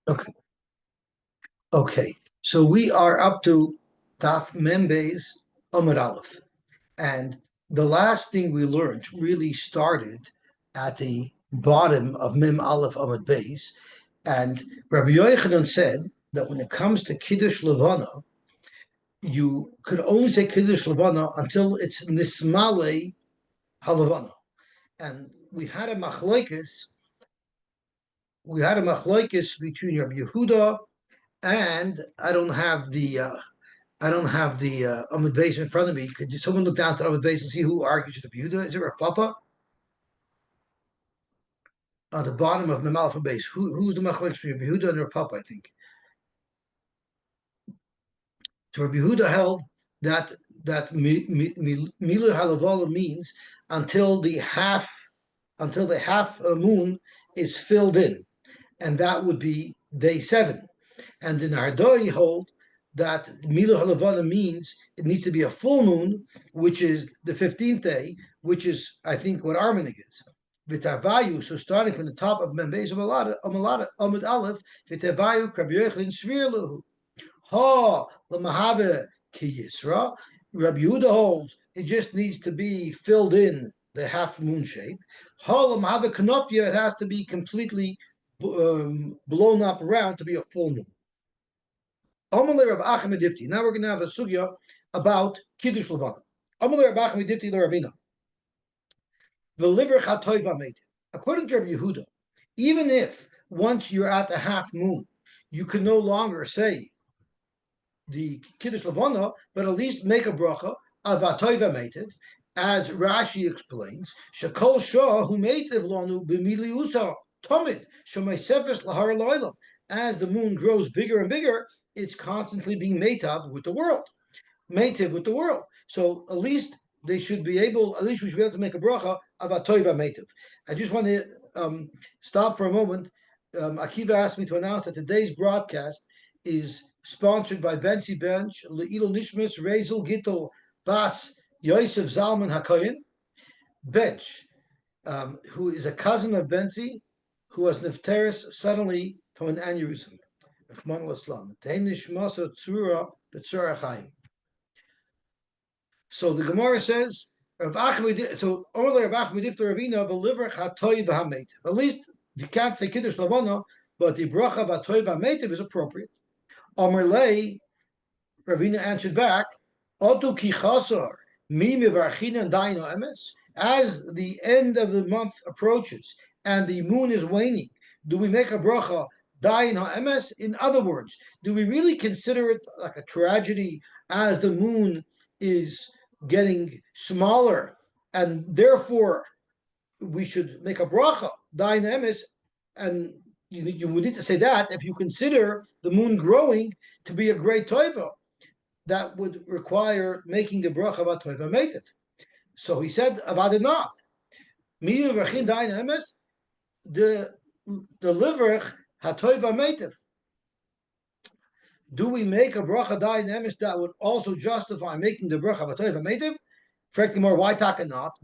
Okay. Okay. So we are up to Taf Membe's Amud Aleph. And the last thing we learned really started at the bottom of Mem Aleph Amud Beis. And Rabbi Yochanan said that when it comes to Kiddush Levana, you could only say Kiddush Levana until it's Nismale Halavana. And we had a machlokes between Rabbi Yehuda and I don't have the Amud Beis in front of me. Could someone look down to Amud Beis and see who argues with Rabbi Yehuda? Is it Rav Papa? On the bottom of Mem Aleph Beis. Who's the machlokes between Rabbi Yehuda and Rav Papa? I think. So Rabbi Yehuda held that Milu Halavala means until the half moon is filled in, and that would be day 7. And the Nardoi hold that Milu Halavana means it needs to be a full moon, which is the 15th day, which is, I think, what Arminig is. Vitavayu, so starting from the top of Membeis Amud Aleph, Vitavayu, Krabbi Yochanan, Svirluhu. Ha, Lamahave Ki Yisra. Rabbi Yehuda holds it just needs to be filled in the half moon shape. Ha, Lamahave Kanofia, it has to be completely blown up around to be a full moon. Amalei Rav Achmed Difti. Now we're going to have a sugya about Kiddush Levana. Amalei Rav Achmed Difti L'Ravina. V'liver chatoy v'ameitiv. According to Rabbi Yehuda, even if once you're at the half moon, you can no longer say the Kiddush Levana, but at least make a bracha of atoy v'ameitiv, as Rashi explains. Shekol shah hu meitiv lanu b'mili usa tomid shomay sefes lahar lo'ilam. As the moon grows bigger and bigger, it's constantly being metav with the world, mativ with the world. So at least we should be able to make a bracha of atoiva mativ. I just want to stop for a moment. Akiva asked me to announce that today's broadcast is sponsored by Benzi Bench, Le'ilo Nishmis, Rezel Gittel, Bas, Yosef Zalman HaKoyen. Bench, who is a cousin of Benzi, who was nefteris suddenly from an aneurysm. So the Gemara says, at least you can't say Kiddush Lavana, but the bracha b'atoy v'ametiv is appropriate. Amar lei, Ravina answered back, Otu ki chasar mi mivarchina daino emes. As the end of the month approaches and the moon is waning, do we make a bracha dain ha'emes? In other words, do we really consider it like a tragedy as the moon is getting smaller, and therefore we should make a bracha dain ha'emes? And you would need to say that if you consider the moon growing to be a great toiva, that would require making the bracha about toiva meitiv. So he said about it not. The liver hatoiva meitiv. Do we make a bracha dayin emes that would also justify making the bracha hatoiva meitiv? Frankly, more why taka not?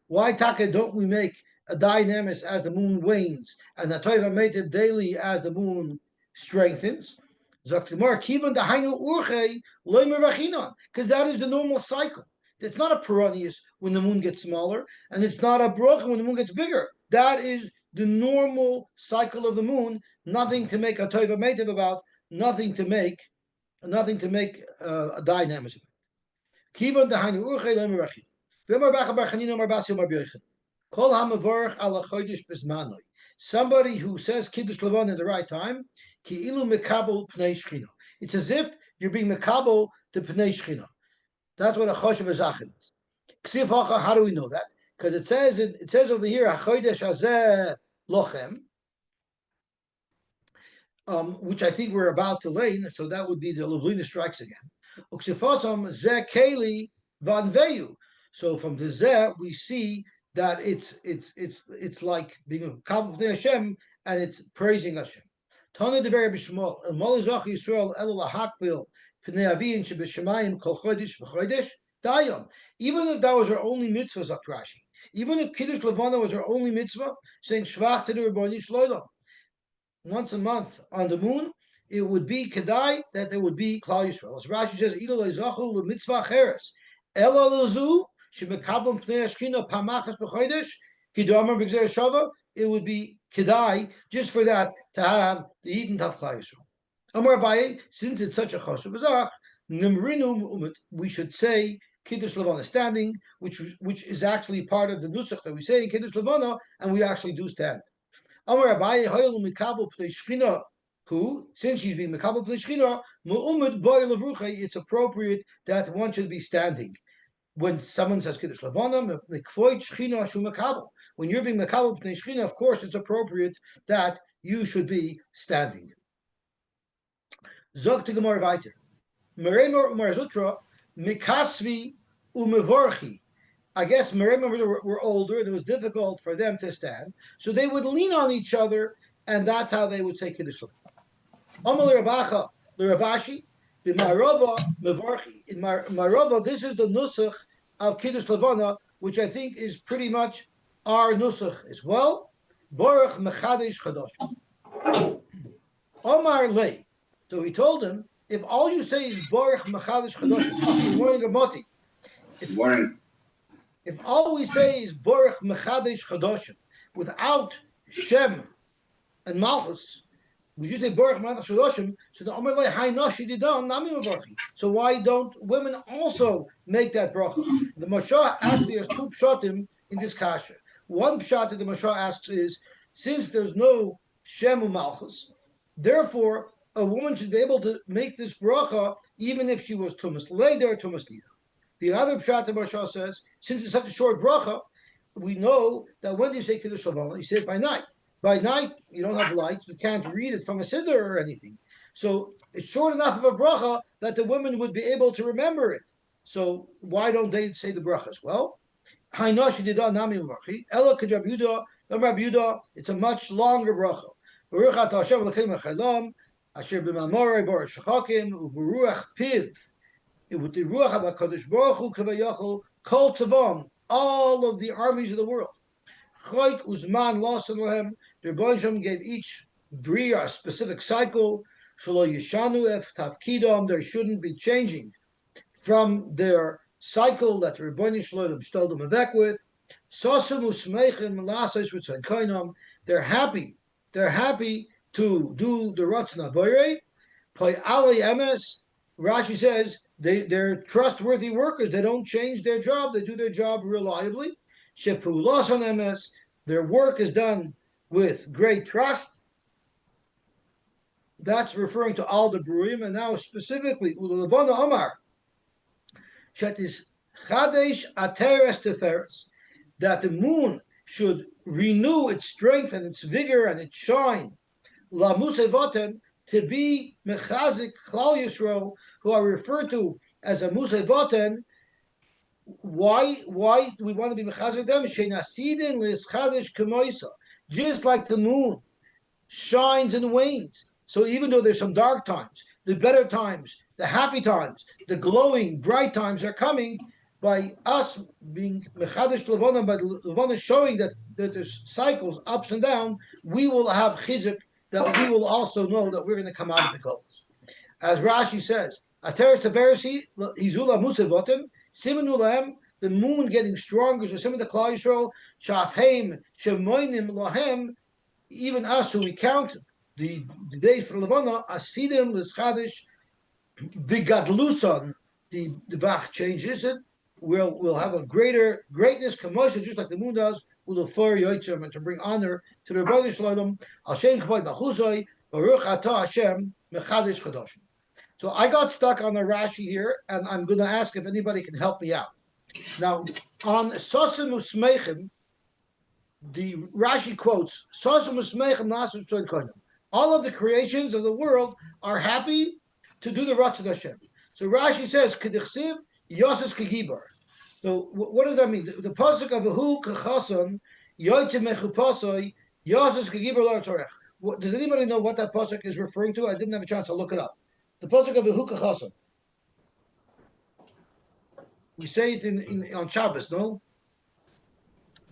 Why taka don't we make a dayin emes as the moon wanes and hatoiva meitiv daily as the moon strengthens? Because that is the normal cycle. It's not a perennius when the moon gets smaller, and it's not a bracha when the moon gets bigger. That is the normal cycle of the moon. Nothing to make a toiva meitav about. Nothing to make a dynamism. Kivan dahainu urchei lemerachim. V'emar bacha bar chanina mar basi mar b'yoichin. Kol hamavorach ala chodesh bezmanoi. Somebody who says Kiddush Levon at the right time, ki ilu mekabel pnei shchina. It's as if you're being mekabel to pnei shchina. That's what a choshev ezachin is. Ksiv hacha, how do we know that? Because it says over here, hachodesh hazeh lochem, which I think we're about to learn. So that would be the Levlina strikes again. Uksifosam zeh keli vanveyu. So from the zeh we see that it's like being a kabbalah Hashem and it's praising Hashem. Tana dever b'shmol el molizach Yisrael el lahakbil pnei avin sheb'shemayim kol chodesh v'chodesh dayom. Even if that was our only mitzvah, Zakrashi, even if Kiddush Levana was our only mitzvah, saying Shvach to the Rebbeinu Shloim, once a month on the moon, it would be kedai that there would be Klal Yisrael. As Rashi says, "Ilo leizachu lemitzvah cheres ela lezu shemekabel pnei hashchina pamachas b'chodesh kidomer b'gzer shava." It would be kedai just for that to have the Eden Tav Klal Yisrael. Amar Abaye, since it's such a chashuv azach, nimrinu we should say Kiddush Levana standing, which is actually part of the nusach that we say in Kiddush Levana, and we actually do stand. Amar Abaye, hayelu mikabel pnei shchina. Who, since she's being mekabel pnei shchina, mu'umid boy levrucha, it's appropriate that one should be standing. When someone says Kiddush Levana, mikvoit shchina shu mekabel. When you're being mekabel pnei shchina, of course, it's appropriate that you should be standing. Zog to Gemara weiter. Merema Marzutra mikasvi umevorchi. I guess Merema were older and it was difficult for them to stand, so they would lean on each other, and that's how they would say Kiddush Levana. Amal Rabacha l'Ravashi b'Marova mevorchi. In Marova, this is the nusach of Kiddush Levana, which I think is pretty much our nusach as well. Baruch mechadesh chadosh. Omar lei. So he told him, if all you say is Baruch Machadish Chadoshim, good morning, Gamoti. If all we say is Baruch Machadish Chadoshim, without Shem and Malchus, we just say Baruch Machadish Chadoshim, so the Omer Lei Hai Nashi Didan Nami Mavarchi. So why don't women also make that bracha? The Moshe actually has two pshatim in this kasha. One pshat that the Moshe asks is, since there's no Shem and Malchus, therefore a woman should be able to make this bracha even if she was tumas leder or tumas nida. The other pshat the Moshe says, since it's such a short bracha, we know that when you say Kiddush Levana, you say it by night. By night, you don't have light, you can't read it from a siddur or anything. So it's short enough of a bracha that the women would be able to remember it. So why don't they say the bracha as well? It's a much longer bracha. Asher b'mamorei bar shachakim u'v'ruach piv. With the ruach of HaKadosh Baruch Hu kavayachol kol tzavam, all of the armies of the world. Choik uzman losan lahem. The Rebbe Yosy gave each bria a specific cycle. Shelo yishanu ef tafkidam. There shouldn't be changing from their cycle that the Rebbe Yosy stole them back with. Sosum usmeichim lasais v'tzankainam. They're happy. They're happy to do the Ratzon Avoirei. Pay Ali Emes, Rashi says they're trustworthy workers. They don't change their job. They do their job reliably. Shepulas on Emes, their work is done with great trust. That's referring to Al the Bruim, and now specifically Ulavana Amar. Shetis Chadesh Ateres Teferes, that the moon should renew its strength and its vigor and its shine. La Musevoten, to be Mechazik Klal Yisrael, who are referred to as a Musevoten. Why do we want to be Mechazik them? Shenasidin Lischadish Kemoisa. Just like the moon shines and wanes. So even though there's some dark times, the better times, the happy times, the glowing, bright times are coming by us being Mechadish Levana, by Levana showing that there's cycles, ups and downs, we will have Chizuk, that we will also know that we're going to come out of the gulls. As Rashi says, Ateres Taversi, Hizula Musevotim, Simonu Lahem, the moon getting stronger, so some of the Klal Yisrael, Shafheim, Shemoinim Lahem, even us who we count the days for Levana, Asidim, Lischadish, Bigadluson, the Bach changes it, we'll have a greater greatness, commotion, just like the moon does, and to bring honor to the Rebbe Shalom. So I got stuck on the Rashi here, and I'm going to ask if anybody can help me out. Now, on Sosim Usmeichim, the Rashi quotes, Sosim Usmeichim Nasu Koinam. All of the creations of the world are happy to do the Ratzon Hashem. So Rashi says, Kedichsiv Yosas Kegibar. So what does that mean? The pasuk of Hu Kachason Yoyte Mechupasoi Yosas Kegibar Lo Tzorech. Does anybody know what that pasuk is referring to? I didn't have a chance to look it up. The pasuk of Hu Kachason. We say it on Shabbos, no?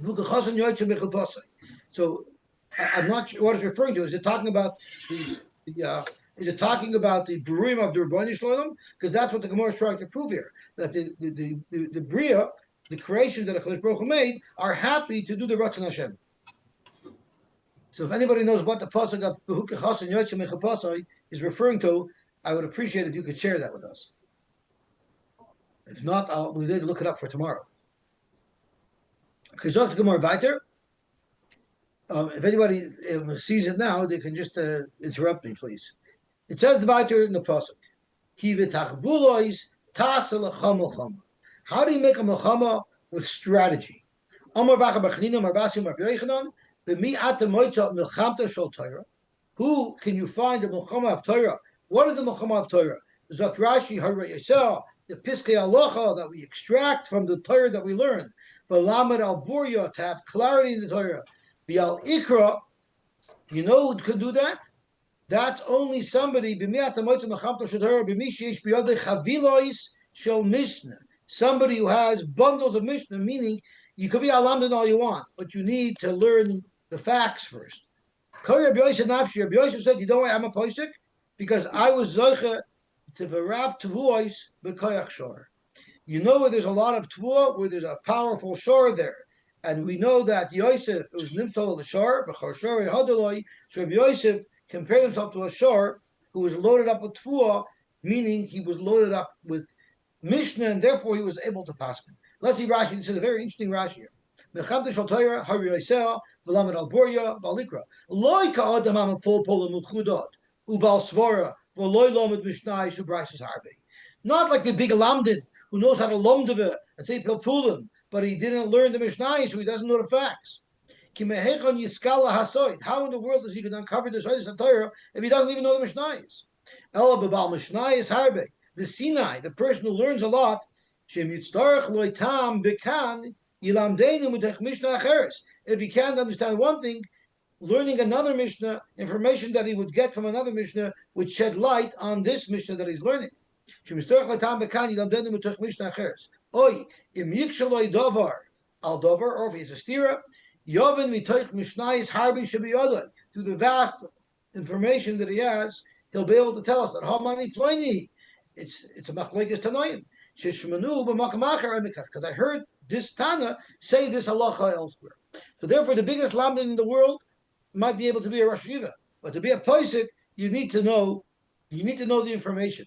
Hu Kachason Yoyte Mechupasoi. So I'm not sure what it's referring to. Is it talking about the is it talking about the Burim of the Rebbeinu Shalom? Because that's what the Gemara is trying to prove here. That the Bria, the creation that HaKadosh Baruch Hu made, are happy to do the Ratzon Hashem. So if anybody knows what the pasuk of V'hukechasan Yotzim Mechapasai is referring to, I would appreciate if you could share that with us. If not, we'll need to look it up for tomorrow. Okay, so the Gemara weiter. If anybody sees it now, they can just interrupt me, please. It says the weiter in the pasuk. Ki v'tachbulois tasel chama. How do you make a melchama with strategy? Amar b'achar b'chanina marbasim Reb Yochanan b'mi ata moitza milchamta shel Torah. Who can you find the melchama of Torah? What is the melchama of Torah? Zot Rashi Reb Yosy, the piskei halacha that we extract from the Torah that we learn. V'lamed al burya, to have clarity in the Torah. V'al ikra, you know who could do that? That's only somebody somebody who has bundles of Mishnah, meaning you could be alamdan all you want, but you need to learn the facts first. Reb Yosy said, you know why I'm a posik? Because I was zoche to v'rav tevuos b'koyach shor. You know where there's a lot of tevuah, where there's a powerful shor there. And we know that Yosef was nimsal of the shor, b'chor shor hadoloi. So Reb Yosef compared himself to a shor who was loaded up with tevuah, meaning he was loaded up with Mishnah, and therefore he was able to pass him. Let's see Rashi. This is a very interesting Rashi here. Mechamta shel Torah, Reb Yosy, v'lamed al burya, v'alikra. Loi ka'adam am full pol muchudot, ubal svara, v'loi lomed mishnayis u'braises harbe. Not like the big lamdin who knows how to lomdeve and say pilpulim, but he didn't learn the mishnayis, so he doesn't know the facts. How in the world is he going to uncover the Sodus of Torah if he doesn't even know the Mishnayos? Ela b'bal Mishnayos harbe. The Sinai, the person who learns a lot, if he can't understand one thing, learning another Mishnah, information that he would get from another Mishnah would shed light on this Mishnah that he's learning. Oy, im yikshaloi davar al davar, or if he's a stira, Yovin mitoich mishnayis harbi shabiyadoi. Through the vast information that he has, he'll be able to tell us that Hamani Ploini, it's a machlekes tanoim. Sheshmanu b'makamacher emikach. Because I heard this Tana say this halacha elsewhere. So therefore, the biggest lamdan in the world might be able to be a Rosh Yeshiva, but to be a posik, you need to know the information.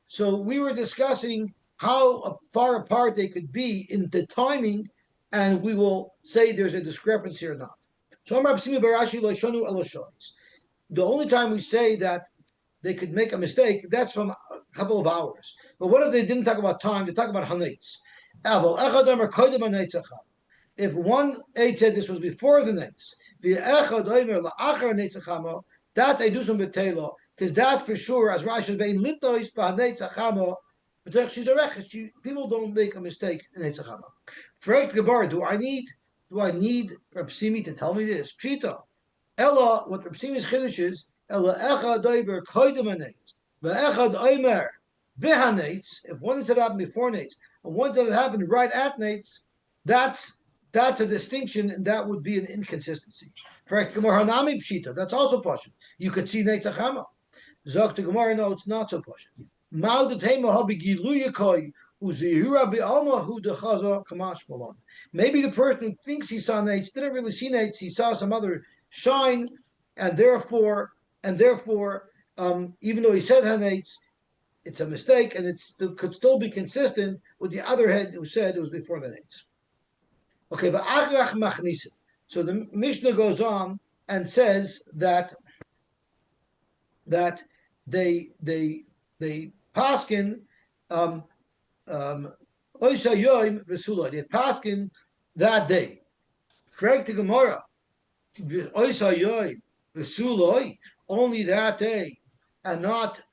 So we were discussing how far apart they could be in the timing, and we will say there's a discrepancy or not. So the only time we say that they could make a mistake, that's from a couple of hours. But what if they didn't talk about time? They talk about hanetz. If one eight said this was before the netz, that's a dusum betela, because that for sure, as Rashi is being litois b'hanetz achama. People don't make a mistake in Eitzachama. Fragt Gebar, do I need Reb Simi to tell me this? Pshita. Ella, what Reb Simi's chiddush is, Ella echad oiber koidem hanetz, ve'echad oimer b'hanetz. If one said it happened before netz, and one said it happened right at netz, that's a distinction, and that would be an inconsistency. Fragt Gemara Hanami Pshita. That's also pashut. You could see Eitzachama. Zok to Gemara, no, it's not so pashut. Maybe the person who thinks he saw Nates didn't really see Nates, he saw some other shine, and therefore, even though he said Hanates, it's a mistake, and it could still be consistent with the other head who said it was before the Nates. Okay, but so the Mishnah goes on and says that they paskin oisa yoim v'suloi. They paskin that day. Frag to Gemara oisa yoim v'suloi, only that day, and not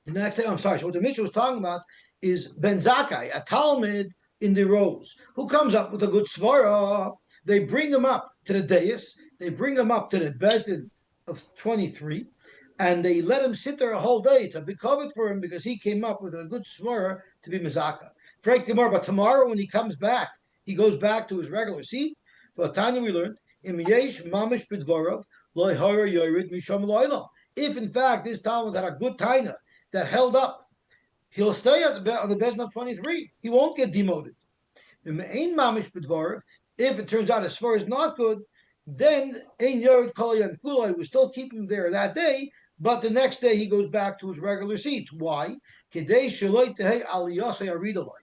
the next day. I'm sorry. So what the Mishnah was talking about is Ben Zakkai, a Talmud in the rows, who comes up with a good svara. They bring him up to the dais. They bring him up to the Bezdin of 23. And they let him sit there a whole day. It's a big covet for him because he came up with a good svara to be mezaka. Frank Gemara, but tomorrow when he comes back, he goes back to his regular seat. For Tanya, we learned im yesh mamish b'dvarav loy hara yored misham loylam. If in fact this Talmud had a good taina that held up, he'll stay on the bezin of 23. He won't get demoted. Im ein mamish b'dvarav. If it turns out his svara is not good, then ein yored kolayan kulay. We still keep him there that day, but the next day he goes back to his regular seat. Why? Kedei shaloi tehei aliyasei aridaloi.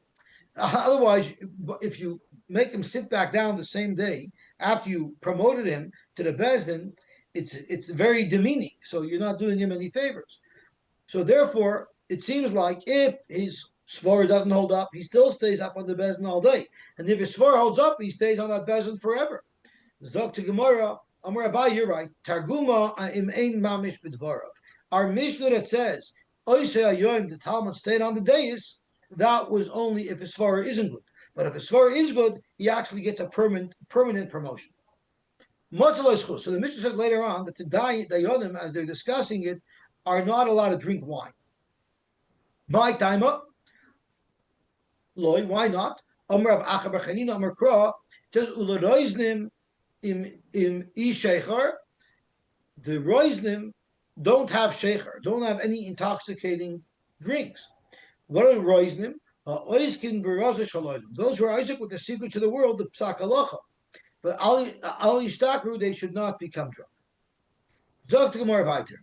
Otherwise, if you make him sit back down the same day after you promoted him to the bezdin, it's very demeaning. So you're not doing him any favors. So therefore, it seems like if his svara doesn't hold up, he still stays up on the bezdin all day. And if his svara holds up, he stays on that bezdin forever. Zok to Gemara, Amar Abai, you're right. Targuma im ein mamish b'dvarav. Our Mishnah that says Oisei Ayoim, the Talmud stayed on the dais, that was only if his svara isn't good. But if his svara is good, he actually gets a permanent promotion. So the Mishnah said later on that the Dayanim, as they're discussing it, are not allowed to drink wine. My timer, loy, why not? Amar of Acha B'Chanina Amar Kra says Ularoiznim im isheichar. The roiznim don't have shecher, don't have any intoxicating drinks. What are roiznim? Those who are Isaac with the secrets of the world, the psak halacha. But ali ishtakru, they should not become drunk. Zok to Gemara Vayter.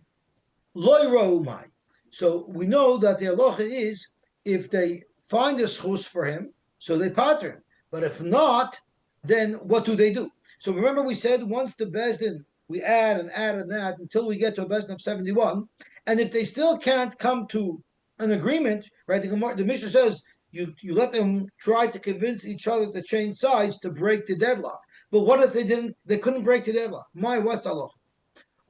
Loy ro'umai. So we know that the halacha is if they find a schus for him, so they pater him. But if not, then what do? So remember we said once the bezdin, we add and that until we get to a bezdin of 71. And if they still can't come to an agreement, right? The Mishnah says you let them try to convince each other to change sides to break the deadlock. But what if they didn't? They couldn't break the deadlock. My what's Allah?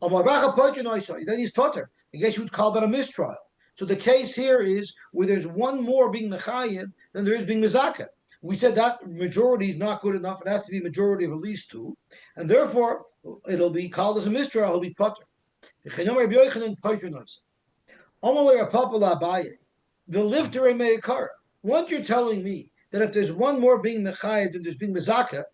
Then he's potter. I guess you would call that a mistrial. So the case here is where there's one more being mechayev than there is being mezaka. We said that majority is not good enough. It has to be a majority of at least two, and therefore it'll be called as a mistrial. It'll be potter. The lifter meikara. Once you're telling me that if there's one more being mechayev than there's being mezaka,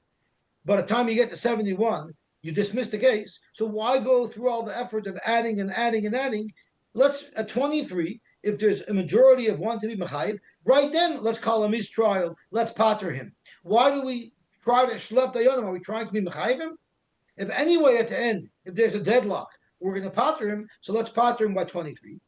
by the time you get to 71, you dismiss the case. So why go through all the effort of adding and adding and adding? Let's at 23, if there's a majority of one to be mechayev, right then let's call a mistrial. Let's pater him. Why do we try to shlep dayanim? Are we trying to be mechayev him? If anyway at the end, if there's a deadlock, we're going to pater him. So let's pater him by 23.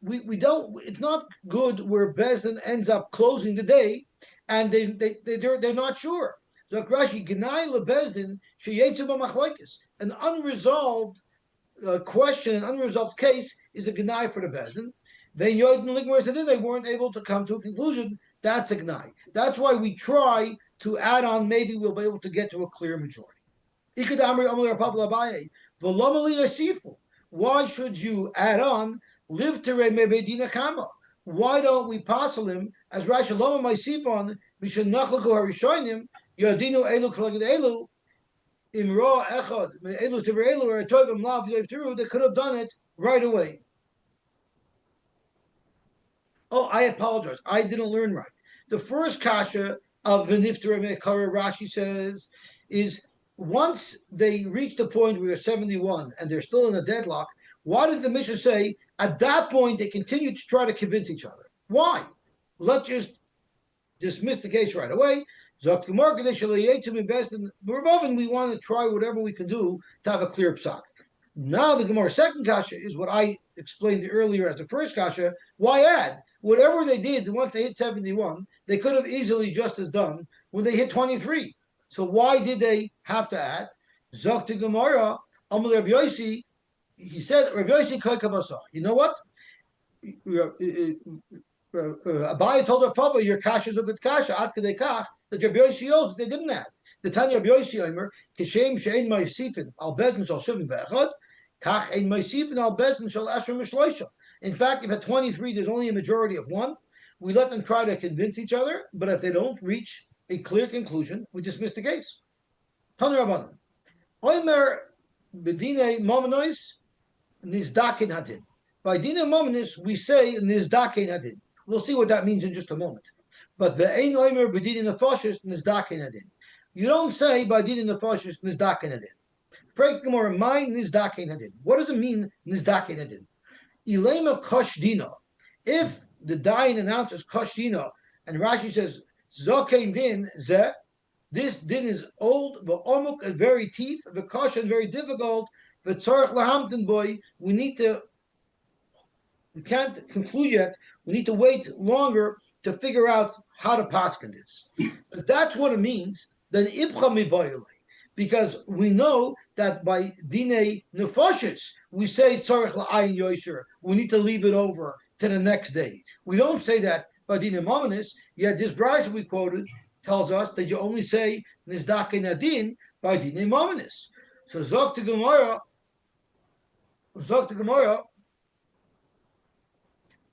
We don't. It's not good where Bezdin ends up closing the day, and they're not sure. So Rashi Gnai leBezdin sheyetzu b'machloikis. An unresolved question, an unresolved case is a Gnai for the Bezdin. They weren't able to come to a conclusion. That's a Gnai. That's why we try to add on. Maybe we'll be able to get to a clear majority. Why should you add on? Live to mebedina kama. Why don't we passel him as Rashi Lama Maisifon? We should nachlaku harishonim yadinu elu kolagid elu imra echad elu tiver elu or tovim lav yevtiru. They could have done it right away. Oh, I apologize. I didn't learn right. The first kasha of v'nifter meikara Rashi says is once they reach the point where they're 71 and they're still in a deadlock. Why did the Mishnah say at that point they continue to try to convince each other? Why? Let's just dismiss the case right away. We want to try whatever we can do to have a clear psak. Now the Gemara second kasha is what I explained earlier as the first kasha. Why add? Whatever they did once they hit 71, they could have easily just as done when they hit 23. So why did they have to add? Zok to Gemara, Amar Reb Yosy. He said, Reb Yosy Kaikabasa. You know what? Abai told her Papa, your kash is a good kash. Ad kadei kach that Reb Yosy owes. They didn't add. The Tanya Reb Yosy Omer Kishem she'ein ma'isifin al bezin shal shivim ve'echad kach ein ma'isifin al bezin shal asher mishloisha. In fact, if at 23 there's only a majority of one, we let them try to convince each other. But if they don't reach a clear conclusion, we dismiss the case. Tanya Rabbanan Omer bedine momanois. Nizdakin hadin. By dina mominus, we say nizdakin hadin. We'll see what that means in just a moment. But the ein oimer b'dinin nefashis nizdakin adin. You don't say by dinin nefashis nizdakin adin. Frank Gemara, my nizdakin adin. What does it mean nizdakin adin? Ilema kashdina. If the dayan announces kashdina, and Rashi says zakein din zeh, this din is old, the omuk and very teeth, the kash and very difficult, the tzarich lahamtin boy. We can't conclude yet. We need to wait longer to figure out how to paskin this. But that's what it means. Then ibcha mibayolei, because we know that by dine nefashis we say tzarich la'ayin yosher. We need to leave it over to the next day. We don't say that by dine mamanis. Yet this brayso we quoted tells us that you only say nizdakin adin by dine mamanis. So zok to Gemara.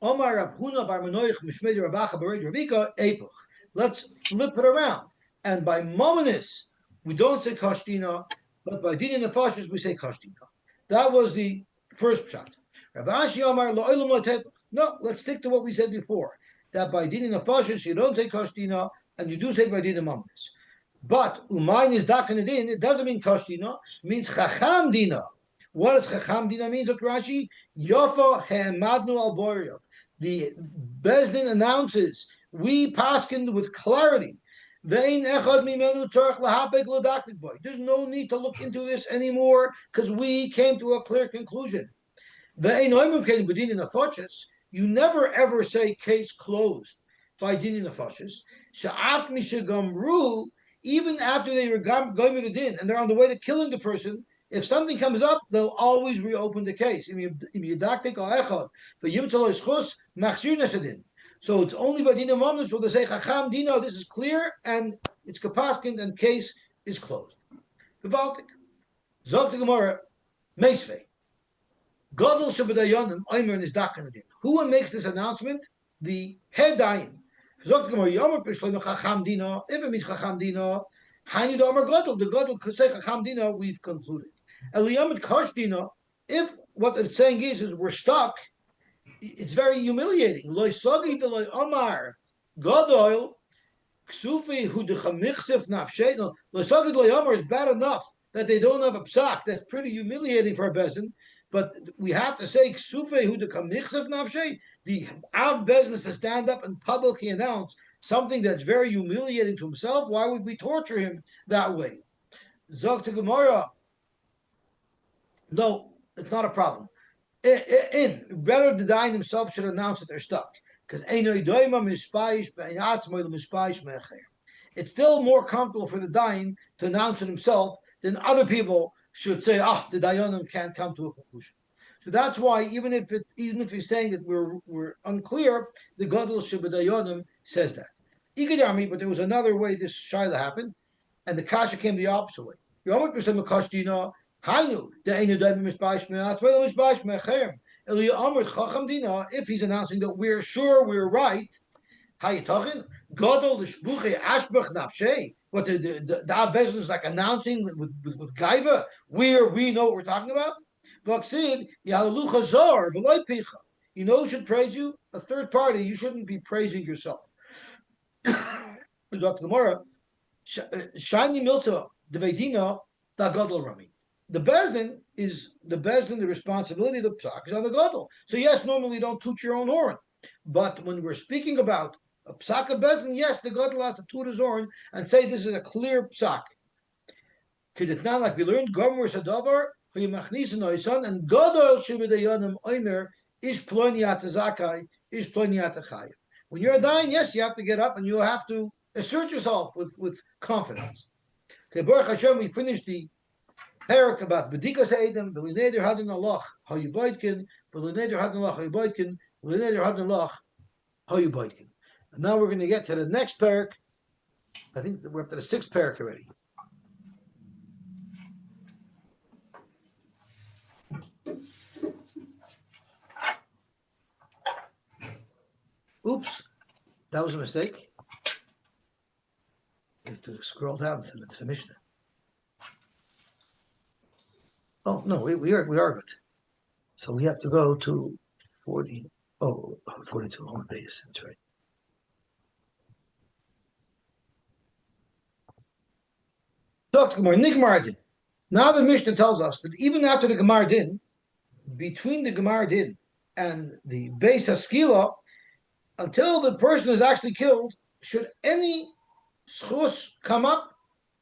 Omar Rabhuna Bar Menoich Mishmei Rabacha Barid Rabika Epoch. Let's flip it around. And by Mominus, we don't say Kashtina, but by Dinin Nefashis, we say Kashtina. That was the first shot. Rabbi Ashi Omar Lo'ilam Lo. No, let's stick to what we said before. That by Dinin Nefashis, you don't say Kashtina, and you do say by Dinin Mominus. But Umain is Dakan Adin, it doesn't mean Kashtina, it means Chacham Dina. What does Chacham Dina mean, Dr. Rashi? Yofa He'emadnu Al Boriyov. The Bezdin announces, we paskin with clarity. There's no need to look into this anymore because we came to a clear conclusion. You never ever say case closed by dinin nefashis. Even after they were going with the din and they're on the way to killing the person, if something comes up, they'll always reopen the case. So it's only by Dina Mamnus where they say, Chacham Dino, this is clear, and it's Kapaskin, and case is closed. Gevaltik. Zog the Gemara, Meisvei. Godel Shabadayonim, Oimer Nizdakan Adin. Who makes this announcement? The head Dayan. Zog the Gemara, Yomer Pishleim Chacham Dino, if it means Chacham Dino, Haini Domer Godel, the Godel could say Chacham Dino, we've concluded. Eliyamid Kashdina, if what it's saying is we're stuck, it's very humiliating. Loy Sagi de Loy Omar Godol Ksufi Hu de Chamichsif Nafshe. Loy Sagi de Loy Omar is bad enough that they don't have a psak. That's pretty humiliating for a bezin. But we have to say Ksufi Hu de Chamichsif Nafshe. The Av business to stand up and publicly announce something that's very humiliating to himself. Why would we torture him that way? Zog to Gemara. No, it's not a problem. Better the Dayan himself should announce that they're stuck. Because it's still more comfortable for the Dayan to announce it himself than other people should say, the Dayanim can't come to a conclusion. So that's why even if you're saying that we're unclear, the Gadol Shebadayanim says that. But there was another way this shaila happened, and the kasha came the opposite way. If he's announcing that we're sure we're right, what the business is like announcing with gaiva, we know what we're talking about. You know who should praise you? A third party. You shouldn't be praising yourself. Shiny milta the vedina da gadol rami. The bezdin is the responsibility of the psak is on the gadol. So yes, normally you don't toot your own horn, but when we're speaking about a psak of bezdin, yes, the gadol has to toot his horn and say this is a clear psak. Could it not like we learned gomer sadavar and gadol shividayonim oimer ish ploniat zakai ish ploniat chayiv. When you're dying, yes, you have to get up and you have to assert yourself with confidence. Okay, Baruch Hashem, we finished the parak about B'dikas Eidem, B'lineder Hadin Allah, Hayubaytkin, B'lineder Hadin Allah, Hayubaytkin, B'lineder Hadin Allah, Hayubaytkin. And now we're going to get to the next parak. I think we're up to the sixth parak already. Oops, that was a mistake. We have to scroll down to the Mishnah. Oh no, we are good. So we have to go to 40. Oh, according to the home base, that's right. Talk to Gemara. Nigmar din. Now the Mishnah tells us that even after the Gemara din, between the Gemara din and the Beis Haskila, until the person is actually killed, should any schus come up,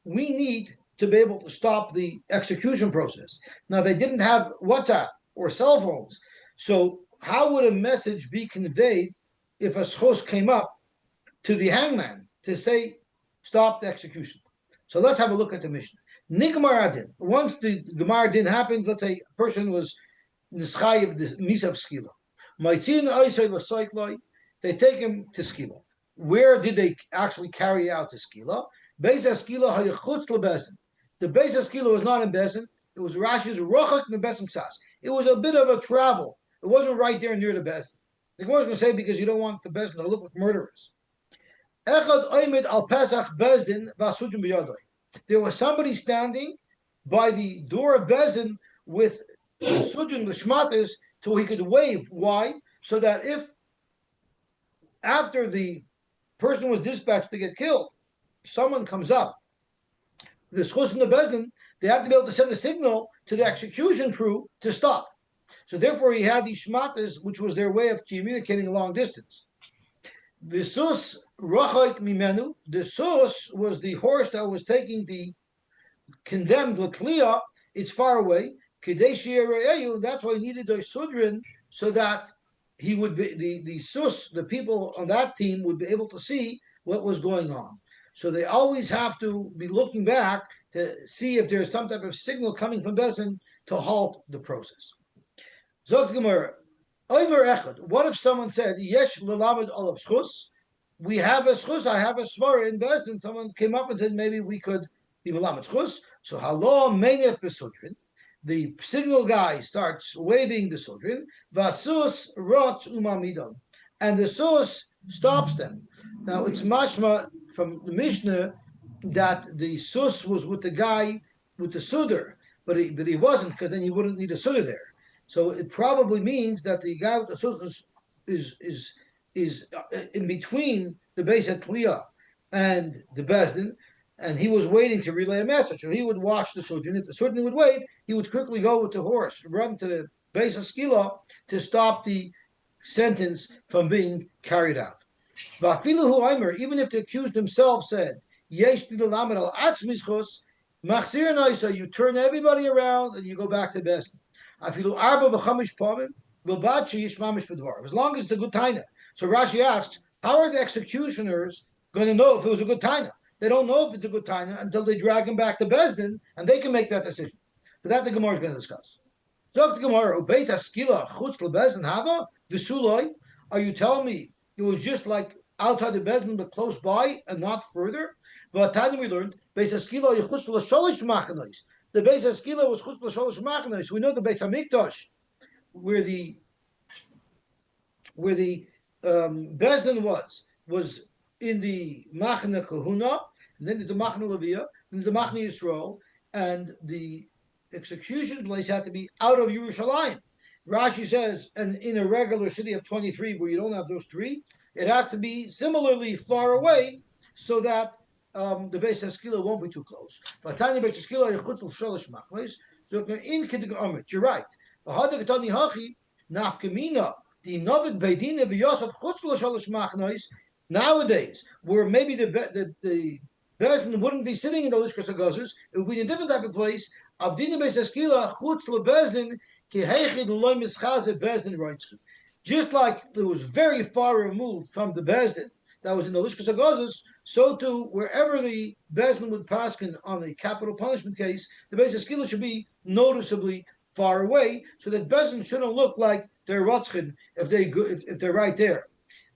we need to be able to stop the execution process. Now, they didn't have WhatsApp or cell phones, so how would a message be conveyed if a schus came up to the hangman to say, stop the execution? So let's have a look at the Mishnah. Nigmar adin. Once the Gemara din happened, let's say a person was nischayiv the misa of skila. Maitin oisay l'soikloi. They take him to skila. Where did they actually carry out the skila? Beis skila hayachutz lebezin. The Beis skila was not in Bezin. It was Rashi's rochak nebezin ksas. It was a bit of a travel. It wasn't right there near the Bezin. The Gemara was going to say because you don't want the Bezin to look like murderers. Echad oimid al pesach bezdin v'asutim b'yadoi. There was somebody standing by the door of Bezin with sujin the shmatis so he could wave. Why? So that if after the person was dispatched to get killed, someone comes up, the schus and the Bezin, they have to be able to send a signal to the execution crew to stop. So therefore he had these shmatis, which was their way of communicating a long distance. The sus rachayk mimenu. The sus was the horse that was taking the condemned l'kliya. It's far away. Kadesh yereyu. That's why he needed the sudrin so that he would be the sus. The people on that team would be able to see what was going on. So they always have to be looking back to see if there's some type of signal coming from Bezin to halt the process. Zot Gemara. What if someone said, Yesh l'lamed olav schus? We have a schus, I have a svara in Bezdin. Someone came up and said, maybe we could be l'lamed schus. So halo menef besudrin. The signal guy starts waving the sudrin. Vasus rot umamidon. And the sus stops them. Now it's mashma from the Mishnah that the sus was with the guy with the sudr, but he wasn't, because then you wouldn't need a sudr there. So it probably means that the guy with the sus is in between the Beis HaKliya and the Bezdin, and he was waiting to relay a message. So he would watch the Sudrin. If the Sudrin would wait, he would quickly go with the horse, run to the Beis HaSkila to stop the sentence from being carried out. V'afilu aimer, even if the accused himself said, Yesh l'lamed al atzmi schus, machzir naisa, you turn everybody around and you go back to Bezdin. As long as it's a good taina. So Rashi asks, how are the executioners going to know if it was a good taina? They don't know if it's a good taina until they drag him back to Bezdin, and they can make that decision. But that the Gemara is going to discuss. So the Gemara, are you telling me it was just like outside the Bezdin but close by and not further? But time we learned, the Beis HaSkila was chutz l'sholosh machnos. We know the Beis HaMikdash, where the Bezdin was in the Machna Kahuna, and then the Machna Levia, and the Machna Yisrael, and the execution place had to be out of Yerushalayim. Rashi says, and in a regular city of 23 where you don't have those three, it has to be similarly far away so that the Beis HaSkila won't be too close. You're right. Nowadays, where maybe the Bezdin wouldn't be sitting in the Lishkas HaGazos, it would be in a different type of place. Just like it was very far removed from the Bezdin that was in the Lishkas HaGazos, so too, wherever the Bezdin would paskin on a capital punishment case, the Beis HaSkila should be noticeably far away, so that Bezdin shouldn't look like they're Rotzchin if they're right there.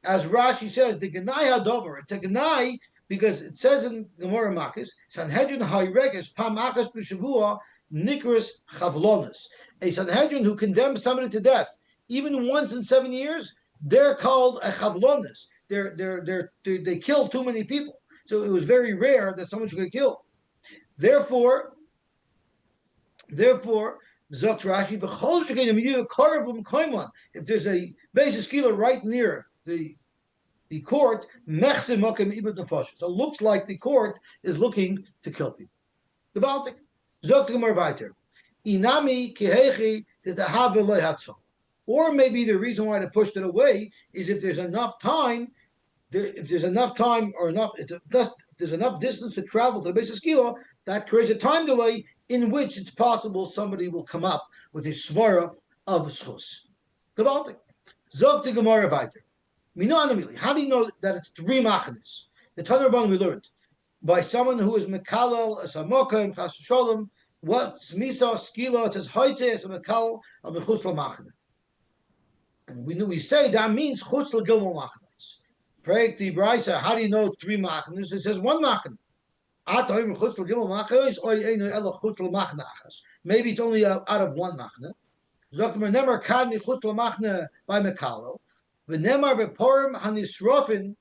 As Rashi says, the Genai Hadover, it's a Genai because it says in Gemara Makis, Sanhedrin Hayreges Pam Achas B'Shavua Nikras Chavlonis. A Sanhedrin who condemns somebody to death, even once in 7 years, they're called a Chavlonis. They kill too many people. So it was very rare that someone should get killed. Therefore, Zokt Rashi, v'chol shekein miyu karavum koimon. If there's a basis kilo right near the court, mechse mokem ibud nefashos. So it looks like the court is looking to kill people. The Baltic. Zokt Gemara weiter. Inami kihechi titahave lehatzon. Or maybe the reason why they pushed it away is if there's enough time, if there's enough time or enough, if there's enough distance to travel to the base of Skila, that creates a time delay in which it's possible somebody will come up with a svara of schus. Gewaltig. Zog the Gemara weiter. How do you know that it's three machanis? The Tanur Rabban we learned by someone who is mekalel as a moka and chas sholem. What's misa skila? It says hoite as a mekalel of mechutz lamachane. And we say that means chutz l'gilmol machanis. Break the brisa. How do you know it's three machanis? It says one machan. Maybe it's only out of one machna. Zokmer nemar kad michutz lamachne by mekalo. V'nemar beporim hanisrofin,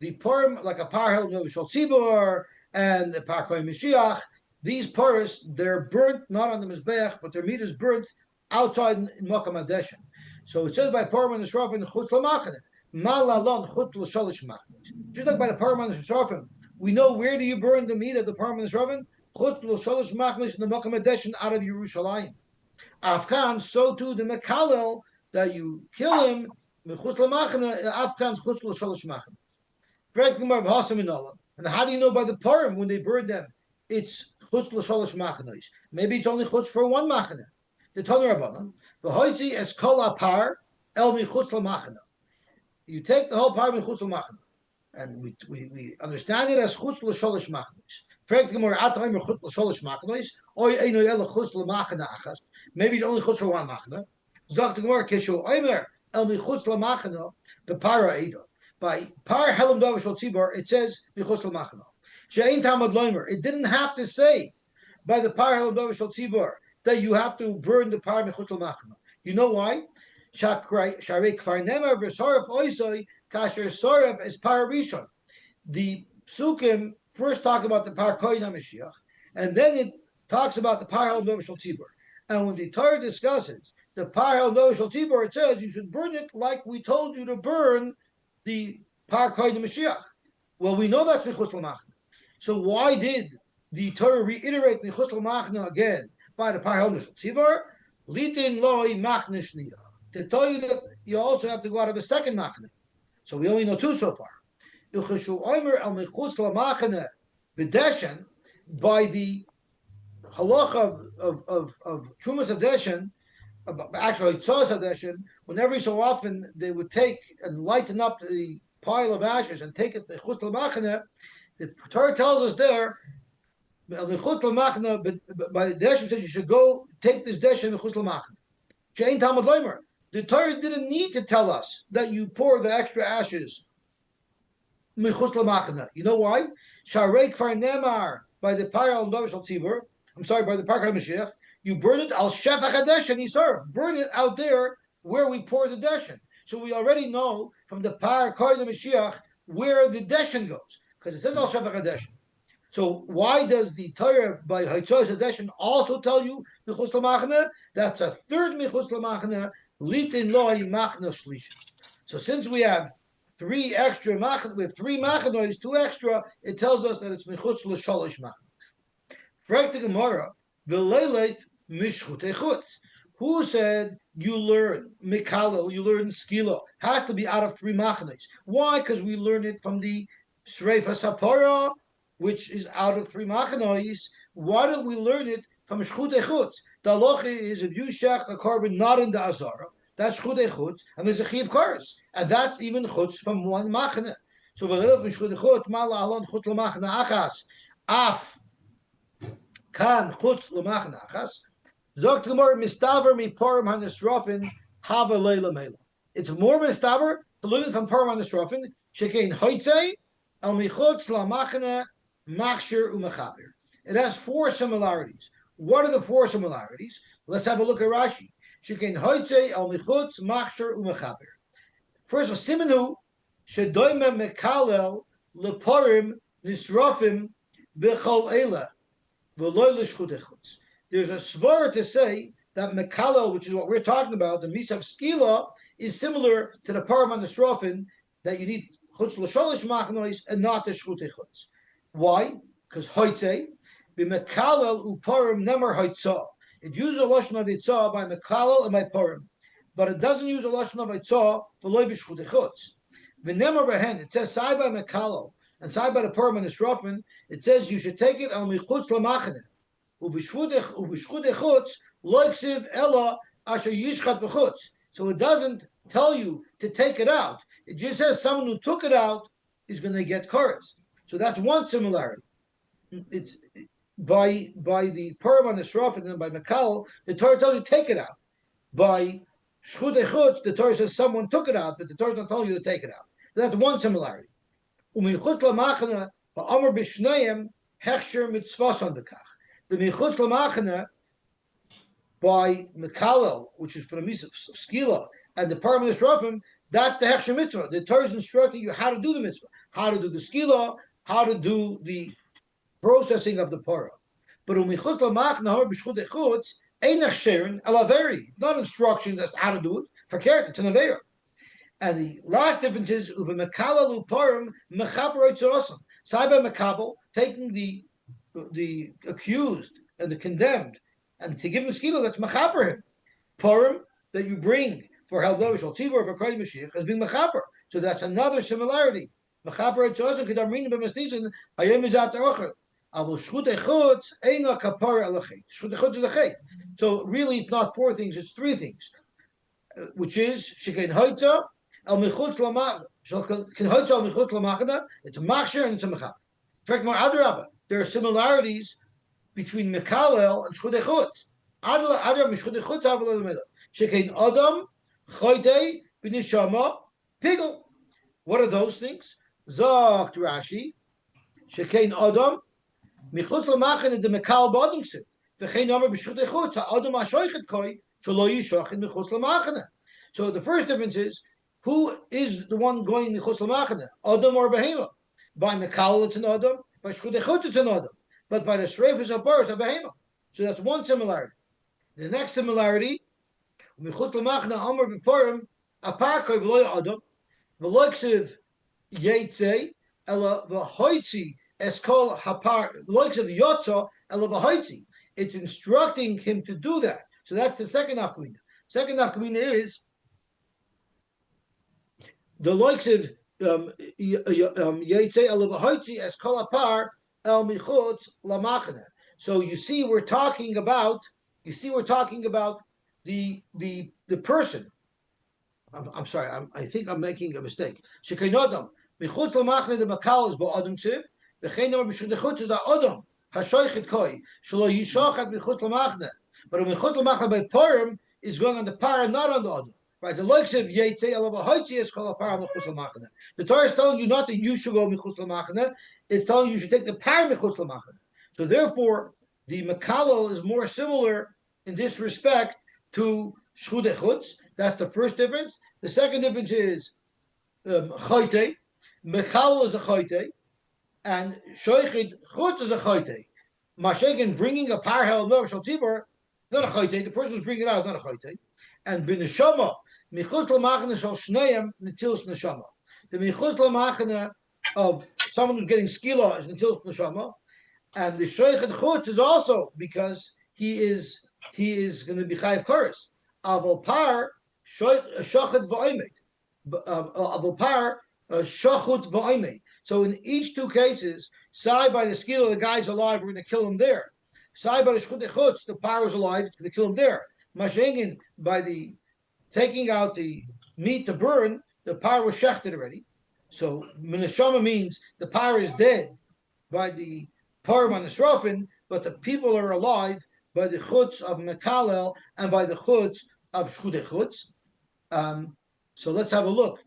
the porim like a par held no shol tzibur and the par koy Mashiach. These paris they're burnt not on the mizbeach, but their meat is burnt outside in makam adeshin. So it says by porim hanisrofin chutz lamachne malalon chutz l'sholish machne. Just like by the porim hanisrofin, we know where do you burn the meat of the porim hanisrofin? Chutz l'sholish machne in the makam adeshin out of Yerushalayim. Afkan, so too the mekalel that you kill him. And how do you know by the parim when they burn them? It's chutz l'shalosh machnos. Maybe it's only chutz for one machna. The Tanur Rabbanan, v'hoitzi es kol apar el michutz l'machna. You take the whole par michutz l'machna, and we understand it as chutz l'shalosh machnos. Maybe it's only chutz for one machna. Zok the Gemara kishu oimer. El michutz lamachana bepara eda. By par helam davar shel tzibur, it says michutz lamachana. She'ein tamad loimer. It didn't have to say by the par helam davar shel tzibur that you have to burn the par michutz lamachana. You know why? Sharei kfar nemar v'soref oisoi kasher soref is par rishon. The psukim first talk about the par koyin HaMashiach, and then it talks about the par helam davar shel tzibur. And when the Torah discusses the par hel no shel tzibur, it says you should burn it like we told you to burn the par koyin Mashiach. Well, we know that's michutz l'machna. So why did the Torah reiterate michutz l'machna again by the par hel no shel tzibur? Litin loi machna shniya, to tell you that you also have to go out of a second machna. So we only know two so far. Ilchashu oimer el michutz l'machna b'deshen, by the halacha of Trumas Adeshin, actually Tzos Adeshin, when every so often they would take and lighten up the pile of ashes and take it to Chutz L'Machane, the Torah tells us there, the Chutz L'Machane, by the Deshin says you should go take this Deshin to Chutz L'Machane. She'ein Talmud Leimer. The Torah didn't need to tell us that you pour the extra ashes Chutz L'Machane. You know why? Sharei Kfar Nemar, by the Payal and Dovish Tzibur, by the Park HaMashiach, you burn it al shefach hadeshen yisarf. Burn it out there where we pour the deshen. So we already know from the Park HaMashiach where the deshen goes, because it says al shefach hadeshen. So why does the Torah by Haitzos Hadeshen also tell you michutz l'machna? That's a third michutz l'machna, litin loy machna shlishis. So since we have three extra machna, with three machanois, two extra, it tells us that it's michutz l'shalosh machna. Frag the Gemara, v'leileit mishchutei chutz. Who said you learn mikalel, you learn skilo? Has to be out of three machnes. Why? Because we learned it from the Sreifa Sapara, which is out of three machnes. Why don't we learn it from shchutei chutz? The halacha is if you shech a carbon not in the azara, that's shchutei chutz, and there's a chiv kares, and that's even chutz from one machne. So v'leileit mishchutei chutz, mala alon chutz l'machne achas, af. Kan chutz l'machna achas. Zogt Gemara mistaver mi parim hanisrofin hava leila meila. It's more mistaver to learn it from parim hanisrofin shekein hoitzei el michutz l'machna machshir u'mechaber. It has four similarities. What are the four similarities? Let's have a look at Rashi. Shekein hoitzei el michutz machshir u'mechaber. First of all, simenu shedoime mekalel leparim nisrofim b'chol eila. There's a svara to say that Mekalel, which is what we're talking about, the Misav Skila, is similar to the Param on the Srofin, that you need Chutz L'Sholish Machnois and not the Shchutei Chutz. Why? Because Hoitze, B'Mekalel Uparim Nemer Hoitzah. It uses a Lashon of Yitzah by Mekalel and by Parim, but it doesn't use a Lashon of Yitzah for Loi B'Shchutei Chutz. V'Nemer Behen, it says Sai by Mekalel, and Sai by the Parim on the Srofin, it says you should take it al Michutz L'Machne. Uvishchutei Chutz loiksiv ella asher yishchat b'chutz. So it doesn't tell you to take it out. It just says someone who took it out is going to get kares. So that's one similarity. It's by the Purim on the Sraf and then by Mekal, the Torah tells you to take it out. By Shchutei Chutz, the Torah says someone took it out, but the Torah is not telling you to take it out. So that's one similarity. Umichut lamachna ha'amar b'shnayim hechsher mitzvos on the kach. The michut lamachna by Mekalel, which is for the Misa Skila, and the Paramenis Rafim, that's the Hechsher Mitzvah. The Torah is instructing you how to do the Mitzvah, how to do the Skila, how to do the processing of the Parah. But Umichutz Lamach Nahor B'Shchutei Chutz, Einach Sherin, Elaveri, not instructions as to how to do it, for character, it's an Avera. And the last difference is Uve Mekalel Uparim Mechaper Oitzosam. Saiba Mekabel, taking the accused and the condemned, and to give him skila, that's machaper him. Purim that you bring for Haldovish or Tzibor for Krali Mashiach has been machaper. So that's another similarity. Machaper etzozon kedamrin b'masnizin hayem izat arocher. Avol shchutei chutz eina kapara alachet. Shchutei chutz is a chet. So really, it's not four things; it's three things, which is shekain hoitza al michutz lamach. Shekain hoitza al michutz lamachna. It's a machshir and it's a machaper. In fact, more adrabah, there are similarities between Mekalel and Shchutei Chutz. Adam Shchutei Chutz Aval Elamela. Shekein Adam Choitei B'Nishama Pigel. What are those things? Zogt Rashi. Shekein Adam Michutz L'Machen the Mekal B'Adam Sit. V'chein Amar B'Shchutei Chutz Adam Ashoichet Koi Shelo Yishachin Michutz L'Machen. So the first difference is who is the one going Michutz L'Machen? Adam or Behema? By Mekalel it's an Adam. By Shchutei Chutz it's an Adam. But by the Shreif is a bar, it's a behema. So that's one similarity. The next similarity, Michut Lamachna Amr B'Purim, Aparkoi V'loy Adam, V'loiksiv Yetze, Ela V'hoitzi Eskol Hapar, V'loiksiv Yotza, Ela V'hoitzi. It's instructing him to do that. So that's the second nafkamina. Second nafkamina is the Loiksiv Yetze, Ela V'hoitzi Eskol Hapar, El Michutz Lamachna. So you see, we're talking about the person. I'm sorry. I think I'm making a mistake. Shekainodam Michutz Lamachna the Makal is Ba'adam Tziv. The Cheinam B'Shchutei Chutz is the Adam Hashoichet Koi Shelo Yishachat Michutz Lamachna. But a Michutz Lamachna by Purim is going on the Par, not on the Adam. Right, the likes of Yetze Elavahaytzi is called a Par Michutz Lamachna. The Torah is telling you not that you should go Michutz Lamachna. It's telling you should take the Par Michutz Lamachna. So therefore, the Mekalel is more similar in this respect to Shchutei Chutz. That's the first difference. The second difference is Chayte. Mekalel is a Chayte, and Shoichet Chutz is a Chayte. Mashiach bringing a Par Hel Mel Shal Tzibor, not a Chayte. The person who's bringing it out is not a Chayte. And b'neshama michutz lamachna shal shneim netilas neshama. The michutz lamachna of someone who's getting skila is netilas neshama, and the shoichet chutz is also because he is going to be chayiv kares. Aval par shachet v'oimed. Aval par shachut v'oimed. So in each two cases, side by the skila, the guy's alive, we're going to kill him there. Side by the shchutei chutz, the par is alive, it's going to kill him there. Mashengin, by the taking out the meat to burn, the par was shechted already. So Minashama means the par is dead by the Purim on the Srofin, but the people are alive by the chutz of Mekalel and by the chutz of Shchutei Chutz. So let's have a look.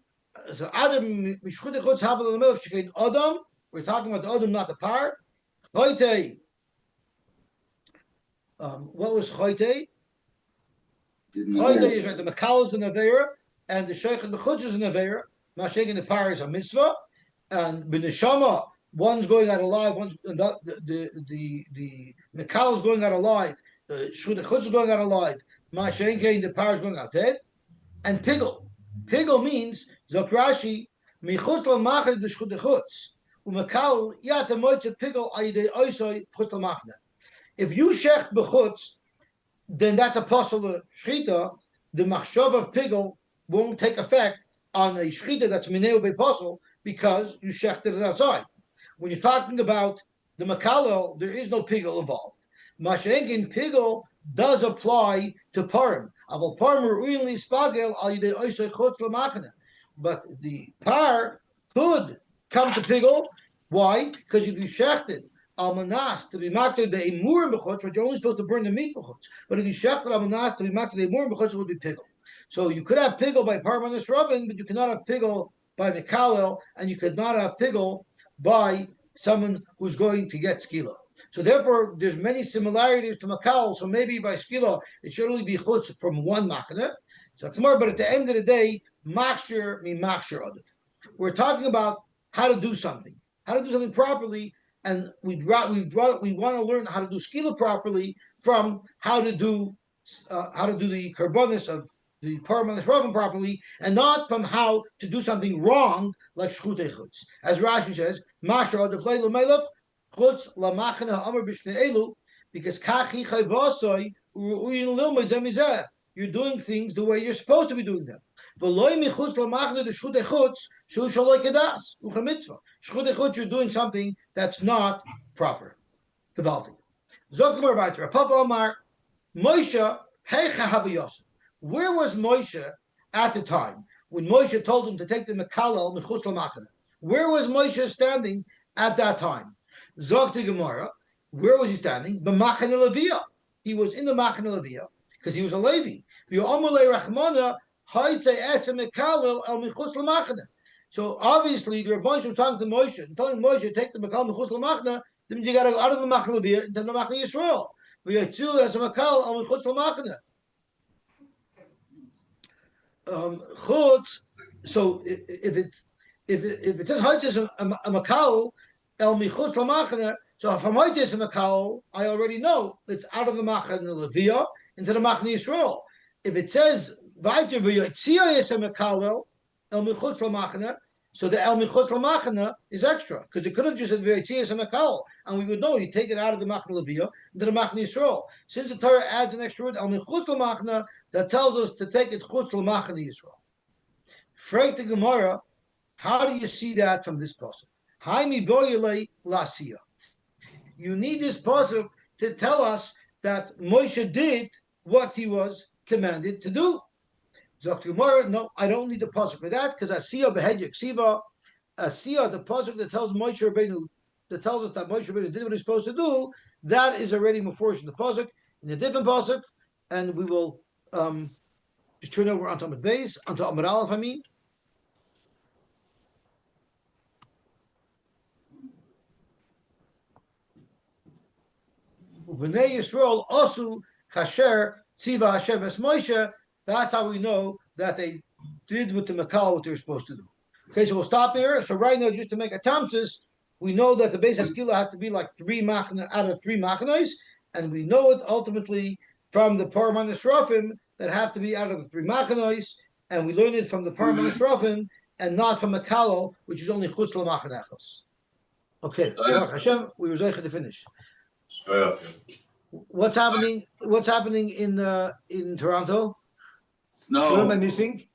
So Adam Shchutei Chutz Habel Melech Shekein Adam. We're talking about the Adam, not the par. Choyte. What was Choyte? Choyte is right. The Mekalel is an Avera, and the Sheikh and the Chutz is an Avera. Mashayk the par is a mitzvah, and b'neshama one's going out alive. One's the Mekalel is going out alive. The Shchutei Chutz is going out alive. Mashenkein, the power is going out dead. And pigel. Pigel means Zokrashi michut lamachne de shchutechutz umakal yat moitze pigel ayde oisoi chut lamachne. If you shecht bechutz, then that's a possible shchita. The machshov of pigel won't take effect on a shchita that's mineu beposel because you shechted it outside. When you're talking about the makalel, there is no pigel involved. Mashenkin pigel does apply to parim. But the par could come to pigel. Why? Because if you shechted almanas to be makter the emurim b'chutz, you're only supposed to burn the meat b'chutz. But if you shechted almanas to be makter the emurim b'chutz, it would be pigel. So you could have pigel by parmanas ravin, but you cannot have pigel by mekalel, and you could not have pigel by someone who's going to get skila. So therefore, there's many similarities to makal. So maybe by skila, it should only be chutz from one machane. So tomorrow, but at the end of the day, machshir mi machshir adif. We're talking about how to do something properly, and we want to learn how to do skila properly from how to do the karbonis of the paramanis ravim properly, and not from how to do something wrong like shchutei chutz. As Rashi says, machshir adif leilu melef chutz lamachna amar b'shnei elu, because kachi chayvasoi u'yin lilmod zemizeh. You're doing things the way you're supposed to be doing them. You're doing something that's not proper. Gewaltig. Papa Omar, Moshe, where was Moshe at the time when Moshe told him to take the Mekalel Mechutz Lamachne? Where was Moshe standing at that time? Zok Gemara, where was he standing? B'Machane Leviyah. He was in the Machane Leviyah because he was a Levi. So obviously the Rebbeinu was talking to Moshe and telling Moshe, take the Makal Mechutz Lamachne, then you got to go out of the Machane Leviyah into the Machane Yisrael. V'yatzu as a Makal al Mechutz Lamachne. So if it says Haitis a Makal el Mechutz Lamachne, so if I'm Haitis a Makal, I already know it's out of the Machane Leviyah into the Machane Yisrael. If it says weiter v'yotzia yesem mekalel el michutz lamachne, so the el michutz lamachne is extra because it could have just said v'yotzia yesem mekalel, and we would know you take it out of the Machane Leviyah into the Machane Yisrael. Since the Torah adds an extra word el michutz lamachne, that tells us to take it chutz lamachne Yisrael. Freit the Gemara, how do you see that from this pasuk? Haimi boyelei lasiya. You need this pasuk to tell us that Moshe did what he was commanded to do. Zok Gemara, no, I don't need the pasuk for that because Asiya behed Yaksiva, Asiya, the pasuk that tells Moshe Rabbeinu, that tells us that Moshe Rabbeinu did what he's supposed to do, that is already mufurish in the pasuk, in a different pasuk, and we will just turn over onto Amud Beis, onto Amud Aleph, I mean. B'nei Yisrael osu kasher tziva Hashem es Moshe. That's how we know that they did with the Makal what they were supposed to do. Okay, so we'll stop here. So right now, just to make a tamtis, we know that the base Haskila has to be like 3 machna out of 3 machnos, and we know it ultimately from the Paramanis Rafim that have to be out of the 3 machnos, and we learn it from the Paramanis Rafim and not from Makalo, which is only chutz l'machanachos. Okay, Hashem, we were zeicha to finish. What's happening? What's happening in Toronto? Snow. What am I missing?